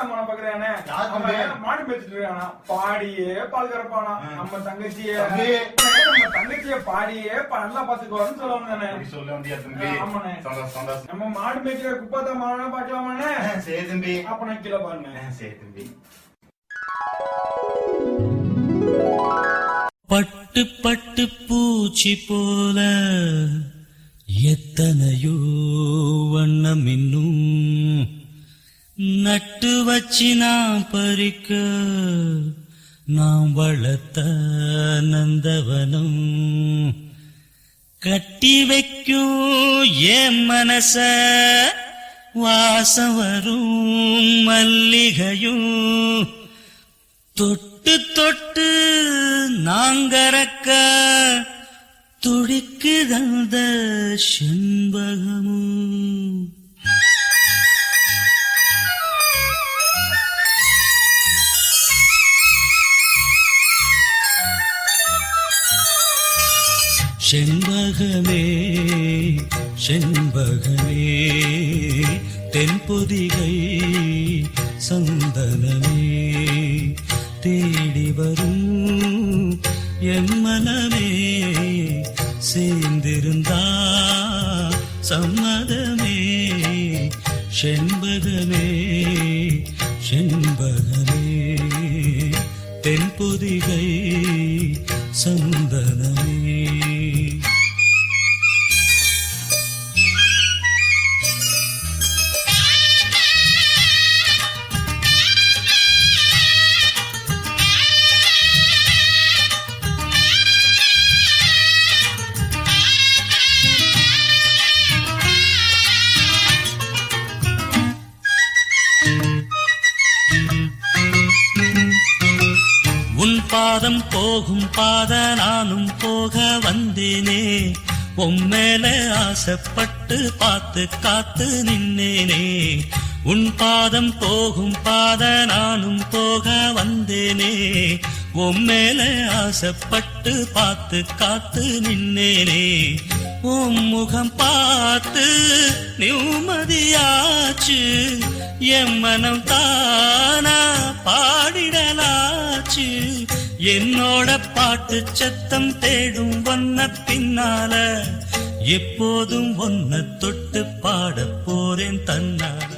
குப்பத்தாமான பாக்குறானே மாடு பேசிட்டு இருக்கானா பாடியே பால் கறப்பானா நம்ம தங்கச்சிய பாடியே நல்லா பாத்துக்குவாருன்னு சொல்லுவாங்க தானே சொல்ல முடியாது. ஆமாண்ணே நம்ம மாடு மேய்க்கிற குப்பத்தாமான பாக்கலாமாண்ணே? சரி தம்பி. அப்ப நான் கீழே பாருங்க. சரி தம்பி. பட்டு பட்டு பூச்சி போல எத்தனையோ வண்ணம் இன்னும் நட்டு வச்சு நான் பறிக்க நாம் வளர்த்த நந்தவனம் கட்டி வைக்கும் என் மனச வாசம் வரும் மல்லிகையும் தொட்டு தொட்டு நாங்கறக்க துடிக்குதந்த செண்பகமும் செண்பகமே செண்பகமே தென்பொதிகை சந்தனமே தேடி வரும் என் மனமே சேர்ந்திருந்தா சம்மதமே செண்பகமே செண்பகமே தென்பொதிகை சந்தனமே பாதம் போகும் பாத நானும் போக வந்தேனே உம்மேல ஆசைப்பட்டு பார்த்து காத்து நின்னேனே உன் பாதம் போகும் பாத நானும் போக வந்தேனே உம்மேல ஆசைப்பட்டு பார்த்து காத்து நின்னேனே உன் முகம் பார்த்து நிம்மதியாச்சு என் மனம் தானா பாடிடலாச்சு என்னோட பாட்டு சத்தம் தேடும் ஒன்ன பின்னால எப்போதும் ஒன்ன தொட்டு பாட போறேன் தன்னால